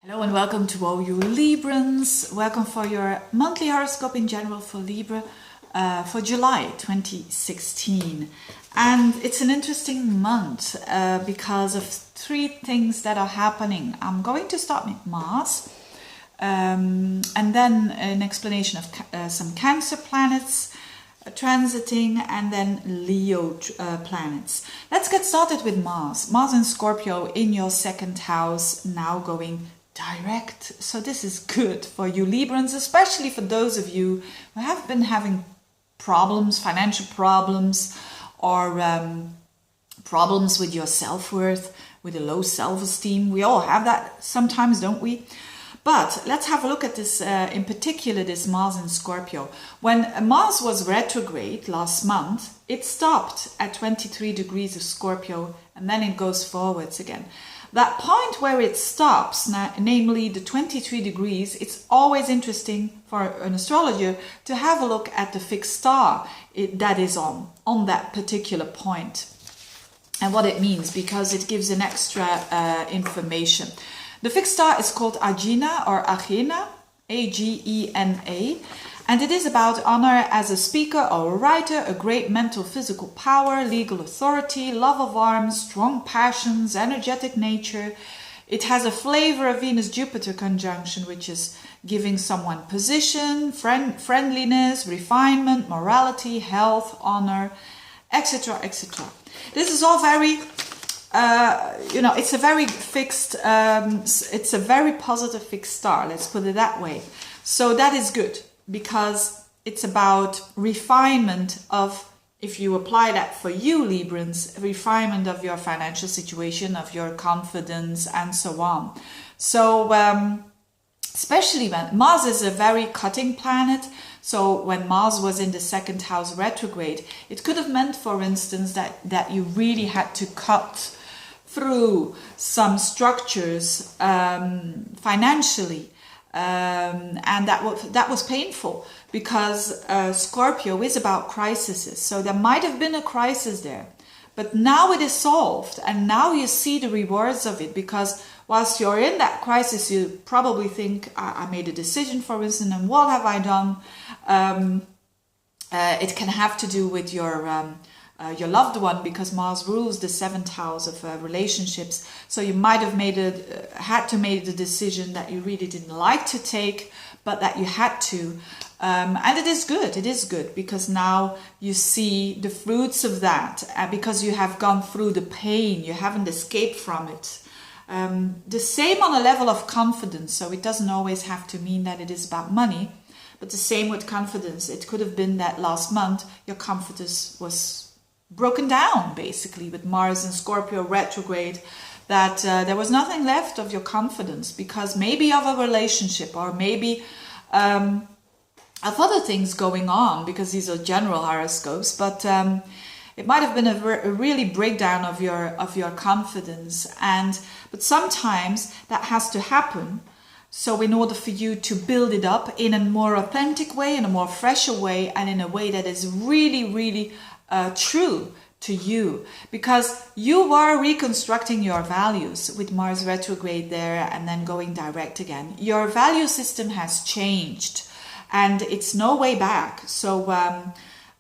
Hello and welcome to all you Librans. Welcome for your monthly horoscope in general for Libra for July 2016. And it's an interesting month because of three things that are happening. I'm going to start with Mars and then an explanation of some Cancer planets transiting, and then Leo planets. Let's get started with Mars. Mars in Scorpio in your second house, now going direct. So this is good for you Librans, especially for those of you who have been having problems, financial problems, or problems with your self-worth, with a low self-esteem. We all have that sometimes, don't we? But let's have a look at this, in particular, this Mars in Scorpio. When Mars was retrograde last month, it stopped at 23 degrees of Scorpio, and then it goes forwards again. That point where it stops, namely the 23 degrees, it's always interesting for an astrologer to have a look at the fixed star that is on that particular point and what it means, because it gives an extra information. The fixed star is called Agena or Agena, A-G-E-N-A, and it is about honor as a speaker or a writer, a great mental physical power, legal authority, love of arms, strong passions, energetic nature. It has a flavor of Venus-Jupiter conjunction, which is giving someone position, friendliness, refinement, morality, health, honor, etc., etc. This is all very... it's a very fixed, it's a very positive fixed star, let's put it that way. So that is good, because it's about refinement of, if you apply that for you Librans, refinement of your financial situation, of your confidence, and so on. So especially when Mars is a very cutting planet, so when Mars was in the second house retrograde, it could have meant, for instance, that you really had to cut through some structures financially, and that was painful, because Scorpio is about crises. So there might have been a crisis there, but now it is solved, and now you see the rewards of it, because whilst you're in that crisis, you probably think, I made a decision, for instance, and what have I done? It can have to do with your loved one, because Mars rules the seventh house of relationships. So you might have had to make the decision that you really didn't like to take, but that you had to. And it is good, because now you see the fruits of that, because you have gone through the pain, you haven't escaped from it. The same on a level of confidence, so it doesn't always have to mean that it is about money, but the same with confidence. It could have been that last month your confidence was broken down, basically, with Mars and Scorpio retrograde, that there was nothing left of your confidence, because maybe of a relationship, or maybe of other things going on, because these are general horoscopes, but it might have been a really breakdown of your confidence. But sometimes that has to happen. So in order for you to build it up in a more authentic way, in a more fresher way, and in a way that is really, really true to you, because you are reconstructing your values with Mars retrograde there and then going direct again. Your value system has changed, and it's no way back. So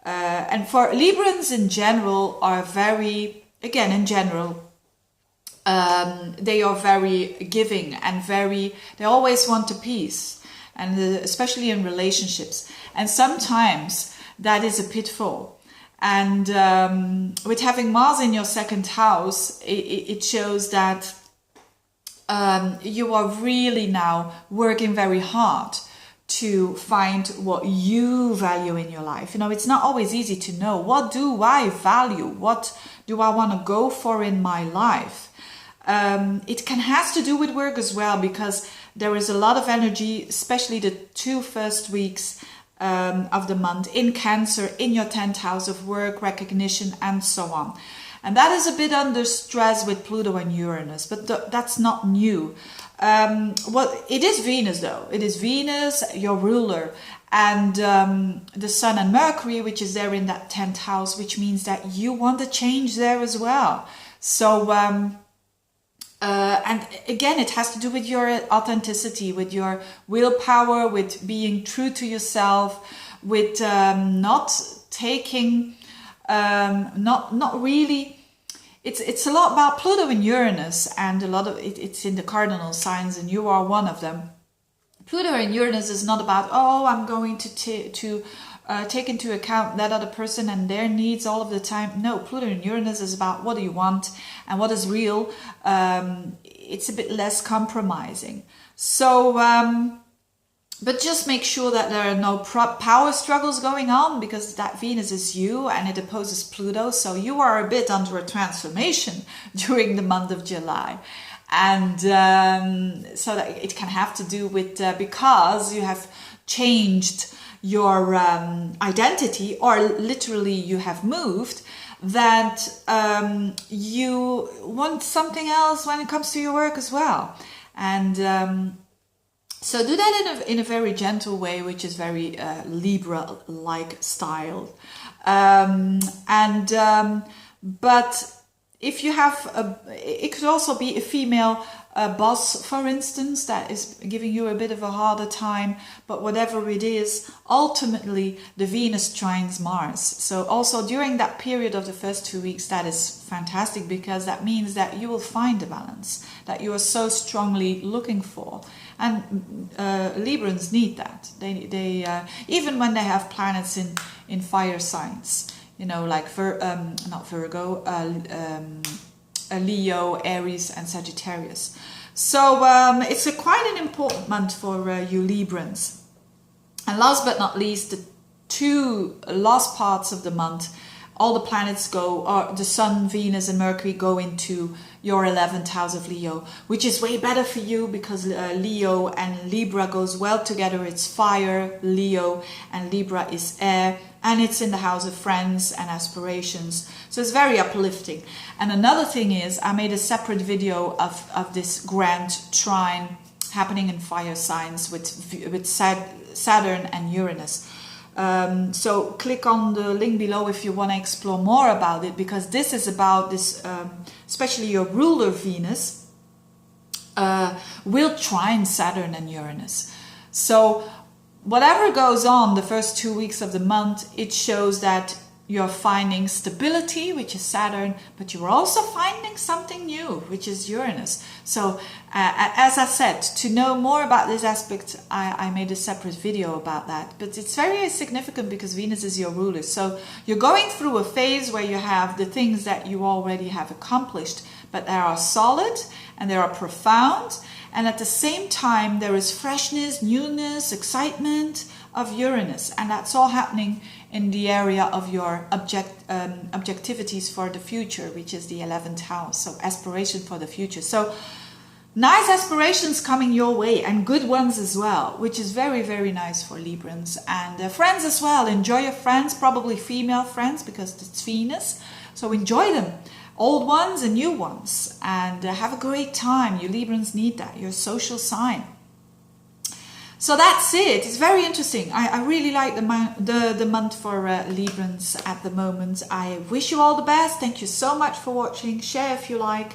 and for Librans in general are very, again, in general, they are very giving and they always want a peace, and especially in relationships. And sometimes that is a pitfall. And with having Mars in your second house, it shows that you are really now working very hard to find what you value in your life. It's not always easy to know, what do I value? What do I want to go for in my life? It has to do with work as well, because there is a lot of energy, especially the 2 first weeks of the month in Cancer, in your 10th house of work, recognition, and so on. And that is a bit under stress with Pluto and Uranus, but that's not new. It is Venus, though. It is Venus, your ruler, and the Sun and Mercury, which is there in that 10th house, which means that you want a change there as well. So And again, it has to do with your authenticity, with your willpower, with being true to yourself, with not taking, not really. It's a lot about Pluto and Uranus, and a lot of it's in the cardinal signs, and you are one of them. Pluto and Uranus is not about, oh, I'm going to take into account that other person and their needs all of the time. No, Pluto and Uranus is about what do you want and what is real. It's a bit less compromising. So, but just make sure that there are no power struggles going on, because that Venus is you and it opposes Pluto. So you are a bit under a transformation during the month of July. And so that it can have to do with because you have changed your identity, or literally you have moved, that you want something else when it comes to your work as well. And so do that in a very gentle way, which is very Libra-like style. But if you have it could also be a female boss, for instance, that is giving you a bit of a harder time. But whatever it is, ultimately the Venus trines Mars. So also during that period of the first 2 weeks, that is fantastic, because that means that you will find the balance that you are so strongly looking for. And Librans need that. They even when they have planets in fire signs, you know, like not Virgo, Leo, Aries, and Sagittarius. So it's quite an important month for you Librans. And last but not least, the two last parts of the month, all the planets go, or the Sun, Venus, and Mercury go into your 11th house of Leo, which is way better for you because Leo and Libra goes well together. It's fire, Leo, and Libra is air, and it's in the house of friends and aspirations. So it's very uplifting. And another thing is, I made a separate video of this grand trine happening in fire signs with Saturn and Uranus. So click on the link below if you want to explore more about it, because this is about this, especially your ruler Venus will trine Saturn and Uranus. So whatever goes on the first 2 weeks of the month, it shows that you're finding stability, which is Saturn, but you're also finding something new, which is Uranus. So as I said, to know more about this aspect, I made a separate video about that. But it's very significant because Venus is your ruler. So you're going through a phase where you have the things that you already have accomplished, but they are solid and they are profound. And at the same time, there is freshness, newness, excitement of Uranus. And that's all happening in the area of your objectivities for the future, which is the 11th house. So aspiration for the future. So nice aspirations coming your way, and good ones as well, which is very, very nice for Librans. And friends as well. Enjoy your friends, probably female friends, because it's Venus. So enjoy them. Old ones and new ones. And have a great time. You Librans need that. You're a social sign. So that's it. It's very interesting. I really like the month for Librans at the moment. I wish you all the best. Thank you so much for watching. Share if you like.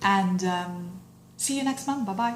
And see you next month. Bye-bye.